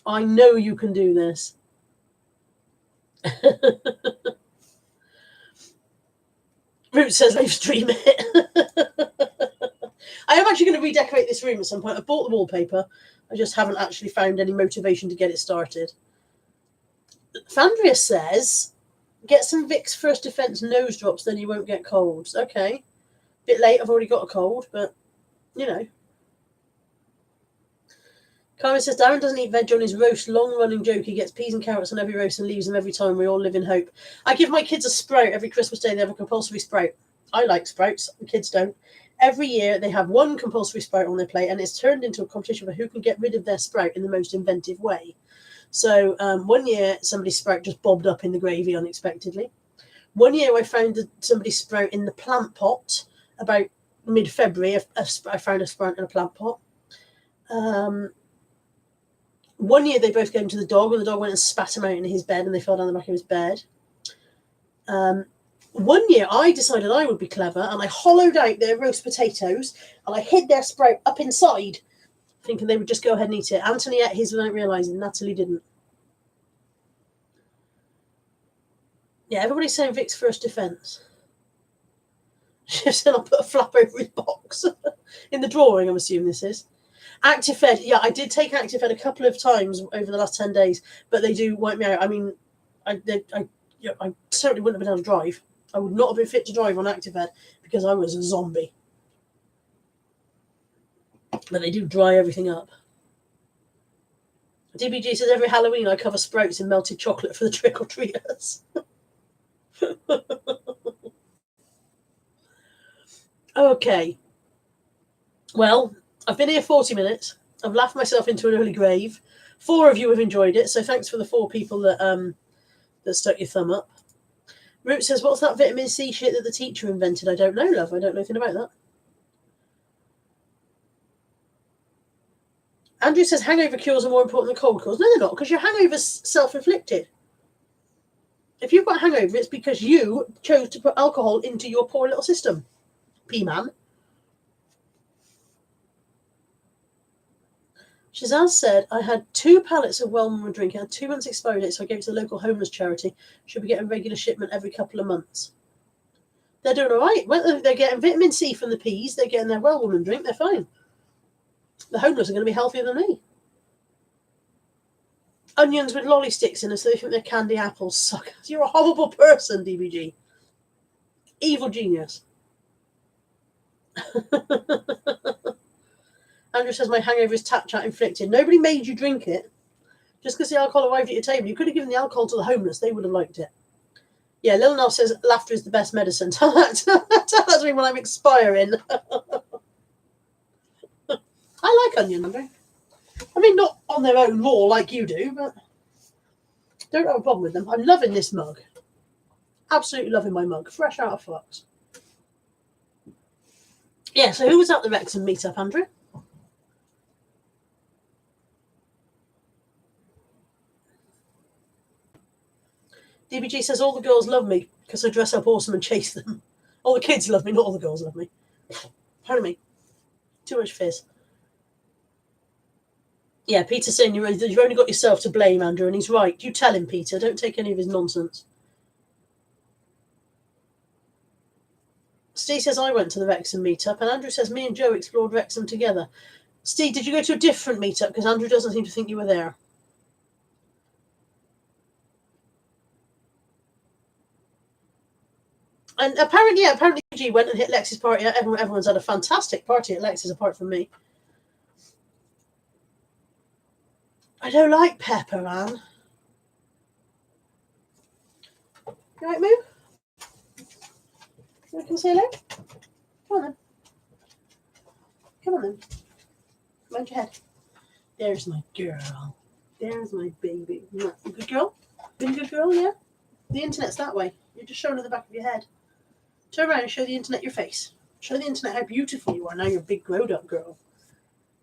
I know you can do this. Root says, live stream it. I am actually going to redecorate this room at some point. I bought the wallpaper. I just haven't actually found any motivation to get it started. Fandria says, get some Vicks First Defense nose drops, then you won't get colds. Okay. Bit late. I've already got a cold, but, you know. Carmen says, Darren doesn't eat veg on his roast. Long-running joke. He gets peas and carrots on every roast and leaves them every time. We all live in hope. I give my kids a sprout every Christmas Day. They have a compulsory sprout. I like sprouts. The kids don't. Every year, they have one compulsory sprout on their plate, and it's turned into a competition for who can get rid of their sprout in the most inventive way. So one year, somebody's sprout just bobbed up in the gravy unexpectedly. One year, I found somebody's sprout in the plant pot. About mid-February, I found a sprout in a plant pot. One year they both gave him to the dog, and the dog went and spat him out in his bed, and they fell down the back of his bed. One year I decided I would be clever, and I hollowed out their roast potatoes, and I hid their sprout up inside, thinking they would just go ahead and eat it. Anthony ate his without realising. Natalie didn't. Yeah, everybody's saying Vic's First Defence. She said I'll put a flap over his box. In the drawing, I'm assuming this is. ActiveFed, yeah, I did take ActiveFed a couple of times over the last 10 days, but they do wipe me out. I mean, I certainly wouldn't have been able to drive. I would not have been fit to drive on ActiveFed because I was a zombie. But they do dry everything up. DBG says every Halloween I cover sprouts in melted chocolate for the trick-or-treaters. Okay. Well, I've been here 40 minutes. I've laughed myself into an early grave. 4 of you have enjoyed it, so thanks for the 4 people that stuck your thumb up. Root says, what's that vitamin C shit that the teacher invented? I don't know, love. I don't know anything about that. Andrew says hangover cures are more important than cold cures. No, they're not, because your hangover's self-inflicted. If you've got a hangover, it's because you chose to put alcohol into your poor little system. P-man. Shazaz said, I had 2 pallets of Wellman drink. It had 2 months expiry date, so I gave it to the local homeless charity. Should be getting regular shipment every couple of months. They're doing all right. Well, they're getting vitamin C from the peas. They're getting their Wellman drink. They're fine. The homeless are going to be healthier than me. Onions with lolly sticks in them, so they think they're candy apples. Suck. You're a horrible person, DBG. Evil genius. Andrew says my hangover is tap chat inflicted. Nobody made you drink it. Just because the alcohol arrived at your table, you could have given the alcohol to the homeless. They would have liked it. Yeah, Lil Nell says laughter is the best medicine. Tell that to me when I'm expiring. I like onion, Andrew. I mean, not on their own raw like you do, but don't have a problem with them. I'm loving this mug. Absolutely loving my mug. Fresh out of flux. Yeah, so who was at the Wrexham meetup, Andrew? DBG says all the girls love me because I dress up awesome and chase them. All the kids love me, not all the girls love me. Pardon me. Too much fizz. Yeah, Peter's saying you've only got yourself to blame, Andrew, and he's right. You tell him, Peter. Don't take any of his nonsense. Steve says I went to the Wrexham meetup, and Andrew says me and Joe explored Wrexham together. Steve, did you go to a different meetup? Because Andrew doesn't seem to think you were there. And apparently G went and hit Lex's party. Everyone's had a fantastic party at Lex's, apart from me. I don't like pepper, Anne. You right, Moo? You can say hello? Come on, then. Come on, then. Mind your head. There's my girl. There's my baby. Good girl? Been a good girl, yeah? The internet's that way. You're just showing her the back of your head. Turn around and show the internet your face. Show the internet how beautiful you are. Now you're a big grown-up girl.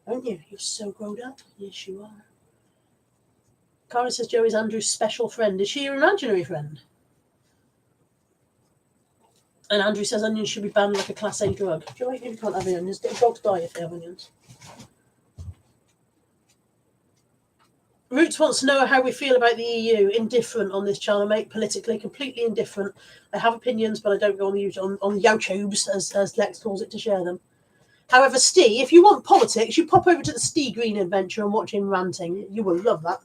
Aren't you? You're so grown up. Yes, you are. Cara says Joe is Andrew's special friend. Is she your imaginary friend? And Andrew says onions should be banned like a Class A drug. Do you like you can't have onions? Dogs die if they have onions. Roots wants to know how we feel about the EU. Indifferent on this channel, mate. Politically, completely indifferent. I have opinions, but I don't go on the YouTubes, as Lex calls it, to share them. However, Steve, if you want politics, you pop over to the Steve Green adventure and watch him ranting. You will love that.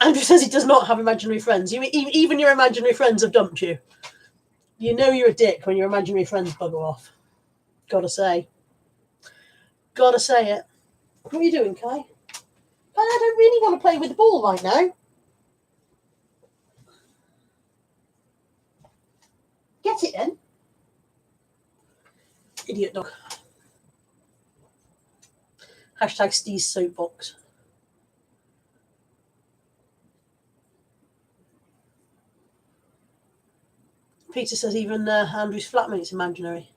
Andrew says he does not have imaginary friends. Even your imaginary friends have dumped you. You know you're a dick when your imaginary friends bugger off. Gotta say. Gotta say it. What are you doing, Kai? Kai, I don't really want to play with the ball right now. Get it then. Idiot dog. Hashtag Steve's soapbox. Peter says even Andrew's flatmate's imaginary.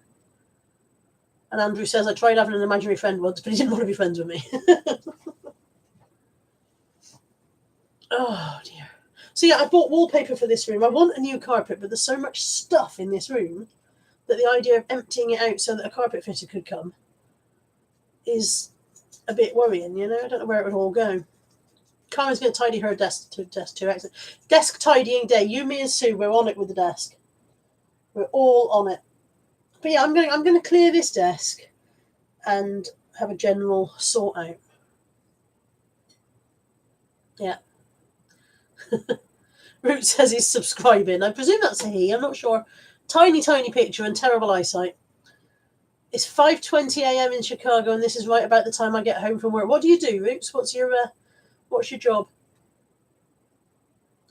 And Andrew says, I tried having an imaginary friend once, but he didn't want to be friends with me. Oh, dear. So, yeah, I bought wallpaper for this room. I want a new carpet, but there's so much stuff in this room that the idea of emptying it out so that a carpet fitter could come is a bit worrying, you know? I don't know where it would all go. Kara's going to tidy her desk too. Excellent. Desk tidying day. You, me, and Sue, we're on it with the desk. We're all on it. But yeah, I'm going to clear this desk and have a general sort out. Yeah. Root says he's subscribing. I presume that's a he. I'm not sure. Tiny picture and terrible eyesight. It's 5:20 a.m. in Chicago, and this is right about the time I get home from work. What do you do, Roots? What's your job?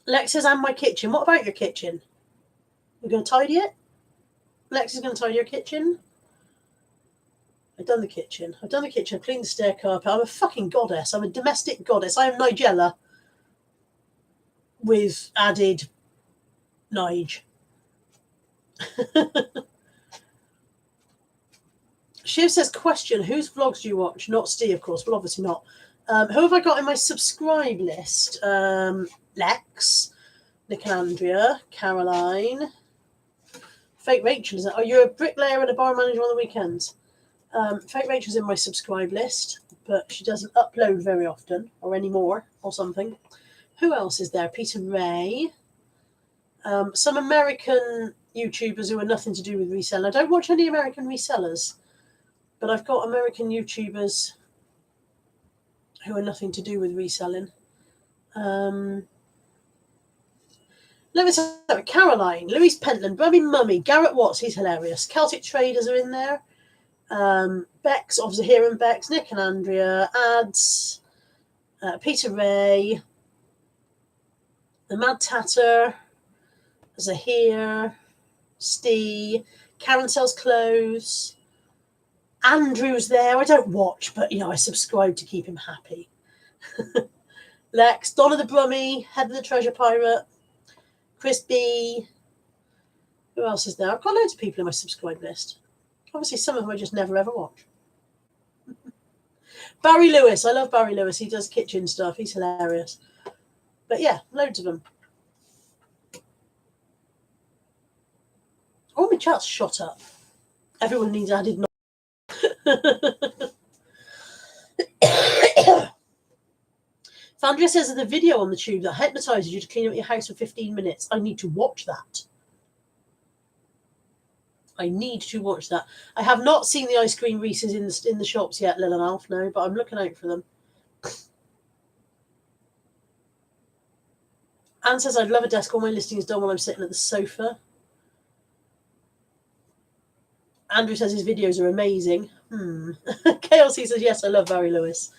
Lex says, and my kitchen. What about your kitchen? You're going to tidy it? Lex is going to tidy your kitchen. I've done the kitchen. I've cleaned the stair carpet. I'm a fucking goddess. I'm a domestic goddess. I am Nigella with added Nige. Shiv says, question, whose vlogs do you watch? Not Steve, of course, but obviously not. Who have I got in my subscribe list? Lex, Nick and Andrea, Caroline, Fake Rachel. Is it? Oh, you're a bricklayer and a bar manager on the weekends. Fake Rachel's in my subscribe list, but she doesn't upload very often or anymore or something. Who else is there? Peter Ray. Some American YouTubers who are nothing to do with reselling. I don't watch any American resellers, but I've got American YouTubers who are nothing to do with reselling. Let me say Caroline, Louise Pentland, Brummy Mummy, Garrett Watts, he's hilarious. Celtic Traders are in there. Bex, obviously here and Bex, Nick and Andrea, Ads, Peter Ray, the Mad Tatter, Zahir, Steve, Karen Sells Clothes, Andrew's there. I don't watch, but I subscribe to keep him happy. Lex, Donna the Brummy, Head of the Treasure Pirate, Chris B. Who else is there? I've got loads of people in my subscribe list. Obviously, some of them I just never ever watch. Barry Lewis. I love Barry Lewis. He does kitchen stuff. He's hilarious. But yeah, loads of them. Oh, my chat's shot up. Everyone needs added Fandria says there's a video on the tube that hypnotizes you to clean up your house for 15 minutes. I need to watch that. I have not seen the ice cream Reese's in the shops yet, Lil and Alf, no, but I'm looking out for them. Anne says, I'd love a desk. All my listings done while I'm sitting at the sofa. Andrew says his videos are amazing. KLC says, yes, I love Barry Lewis.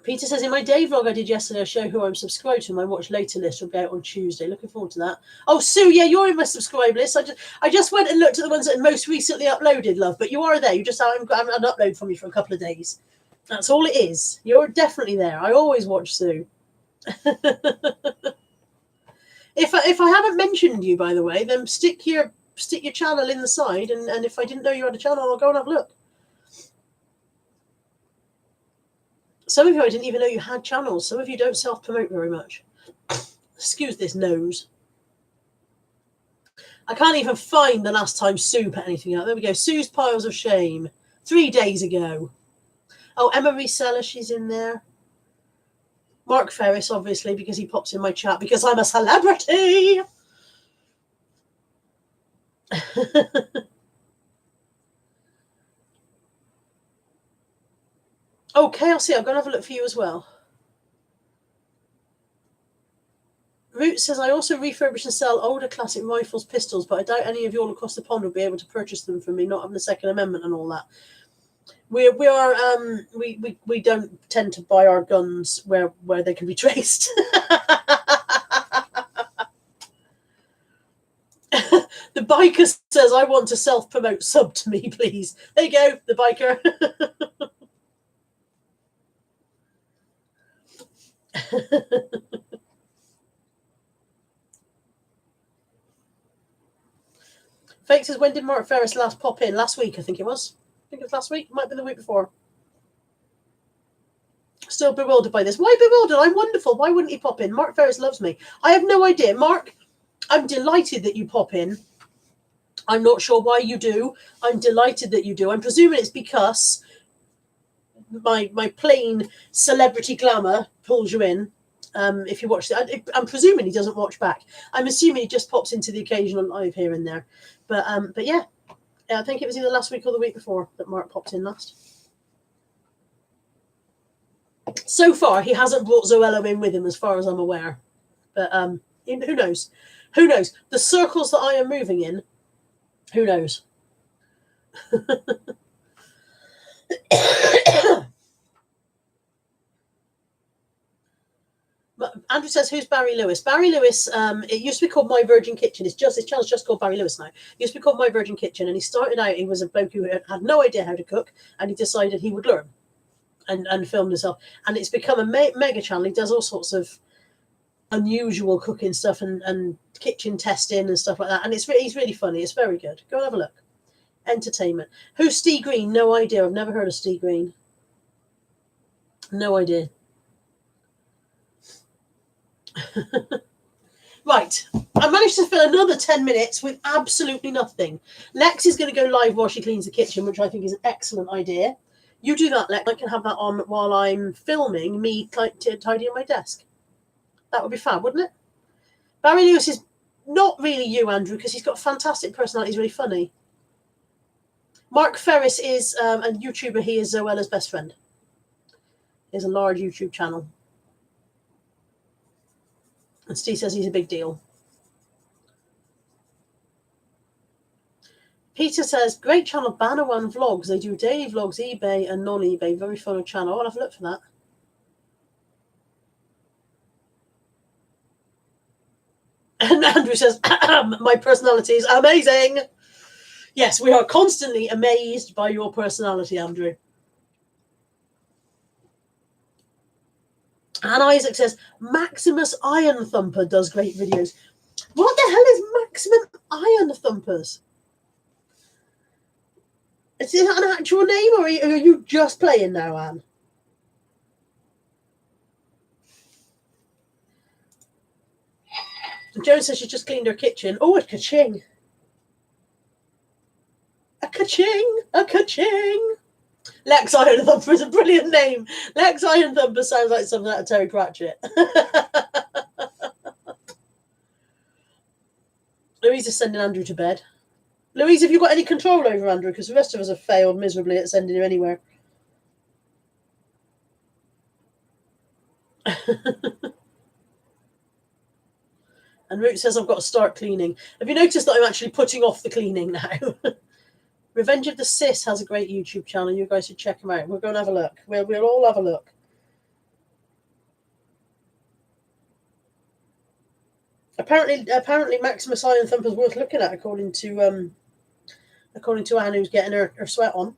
Peter says, in my day vlog I did yesterday, I show who I'm subscribed to. My watch later list will be out on Tuesday. Looking forward to that. Oh, Sue, yeah, you're in my subscribe list. I just went and looked at the ones that are most recently uploaded, love. But you are there. You just haven't an upload from you for a couple of days. That's all it is. You're definitely there. I always watch Sue. If I haven't mentioned you, by the way, then stick your channel in the side, and if I didn't know you had a channel, I'll go and have a look. Some of you, I didn't even know you had channels. Some of you don't self-promote very much. Excuse this nose. I can't even find the last time Sue put anything out. There we go. Sue's Piles of Shame. 3 days ago. Oh, Emma Reseller, she's in there. Mark Ferris, obviously, because he pops in my chat because I'm a celebrity. Oh, KLC, I'm going to have a look for you as well. Root says, I also refurbish and sell older classic rifles, pistols, but I doubt any of you all across the pond will be able to purchase them from me, not having the Second Amendment and all that. We don't tend to buy our guns where they can be traced. The biker says, I want to self-promote, sub to me, please. There you go, the biker. Fake says, when did Mark Ferris last pop in? Last week, I think it was. I think it was last week. It might have been the week before. Still bewildered by this. Why bewildered? I'm wonderful. Why wouldn't he pop in? Mark Ferris loves me. I have no idea. Mark, I'm delighted that you pop in. I'm not sure why you do. I'm delighted that you do. I'm presuming it's because my plain celebrity glamour pulls you in. If you watch it, I'm presuming he doesn't watch back. I'm assuming he just pops into the occasional live here and there. But yeah, I think it was either last week or the week before that Mark popped in last. So far, he hasn't brought Zoello in with him, as far as I'm aware. But who knows? Who knows? The circles that I am moving in, who knows? Andrew says, "Who's Barry Lewis?" Barry Lewis. It used to be called My Virgin Kitchen. His channel's just called Barry Lewis now. It used to be called My Virgin Kitchen, and he started out. He was a bloke who had no idea how to cook, and he decided he would learn, and filmed himself. And it's become a mega channel. He does all sorts of unusual cooking stuff and kitchen testing and stuff like that. And he's really funny. It's very good. Go and have a look. Entertainment. Who's Steve Green? No idea. I've never heard of Steve Green. No idea. Right, I managed to fill another 10 minutes with absolutely nothing. Lex is going to go live while she cleans the kitchen, which I think is an excellent idea. You do that, Lex. I can have that on while I'm filming me tidying my desk. That would be fab, wouldn't it? Barry Lewis is not really you, Andrew, because he's got a fantastic personality. He's really funny. Mark Ferris is a YouTuber. He is Zoella's best friend. He has a large YouTube channel. And Steve says he's a big deal. Peter says, great channel, Banner One Vlogs. They do daily vlogs, eBay and non-eBay. Very fun channel. I'll have a look for that. And Andrew says, my personality is amazing. Yes, we are constantly amazed by your personality, Andrew. And Isaac says, Maximus Iron Thumper does great videos. What the hell is Maximum Iron Thumpers? Is that an actual name, or are you just playing now, Anne? Joan says she just cleaned her kitchen. Oh, a ka-ching. A ka-ching. A ka-ching. Lex Iron Thumper is a brilliant name. Lex Iron Thumper sounds like something out of Terry Pratchett. Louise is sending Andrew to bed. Louise, have you got any control over Andrew? Because the rest of us have failed miserably at sending him anywhere. And Root says I've got to start cleaning. Have you noticed that I'm actually putting off the cleaning now? Revenge of the Sis has a great YouTube channel. You guys should check him out. We're going to have a look. We'll all have a look. Apparently, Maximus Iron Thumper's worth looking at, according to Anne, who's getting her sweat on.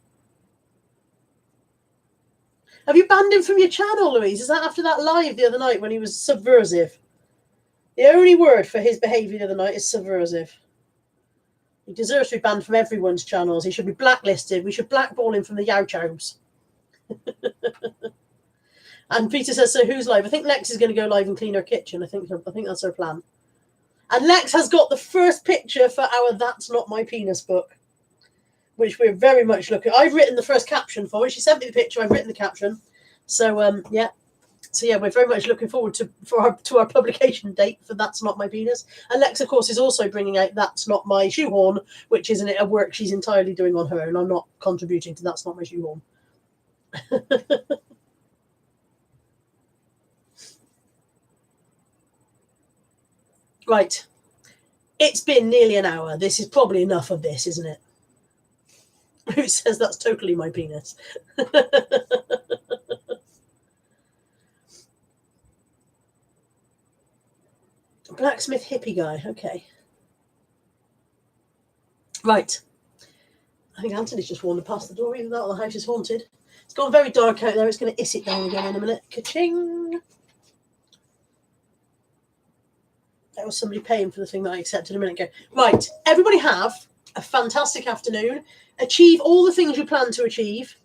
Have you banned him from your channel, Louise? Is that after that live the other night when he was subversive? The only word for his behaviour the other night is subversive. He deserves to be banned from everyone's channels. He should be blacklisted. We should blackball him from the Yow Chows. And Peter says, so who's live? I think Lex is going to go live and clean her kitchen. I think that's her plan. And Lex has got the first picture for our That's Not My Penis book, which we're very much looking. I've written the first caption for it. She sent me the picture. I've written the caption. So yeah. So yeah, we're very much looking forward to our publication date for That's Not My Penis. And Lex, of course, is also bringing out That's Not My Shoehorn, which is a work she's entirely doing on her own. I'm not contributing to That's Not My Shoehorn. Right. It's been nearly an hour. This is probably enough of this, isn't it? Who says that's totally my penis? Blacksmith hippie guy. Okay. Right. I think Anthony's just wandered past the door. Either that or the house is haunted. It's gone very dark out there. It's going to hiss it down again in a minute. Ka-ching. That was somebody paying for the thing that I accepted a minute ago. Right. Everybody have a fantastic afternoon. Achieve all the things you plan to achieve.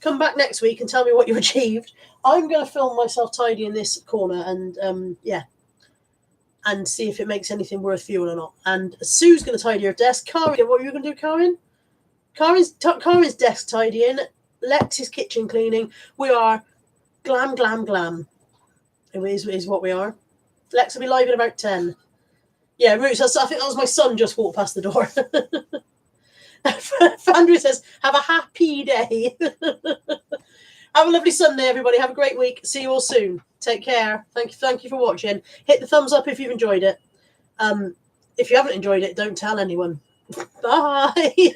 Come back next week and tell me what you achieved. I'm going to film myself tidying this corner and, yeah. And see if it makes anything worth viewing or not. And Sue's going to tidy her desk. Karin, what are you going to do, Karin? Karin's desk tidying. Lex's kitchen cleaning. We are glam, glam, glam. is what we are. Lex will be live in about 10. Yeah, Roots, I think that was my son just walked past the door. Andrew says, have a happy day. Have a lovely Sunday, everybody. Have a great week. See you all soon. Take care. Thank you for watching. Hit the thumbs up if you've enjoyed it. If you haven't enjoyed it, don't tell anyone. Bye.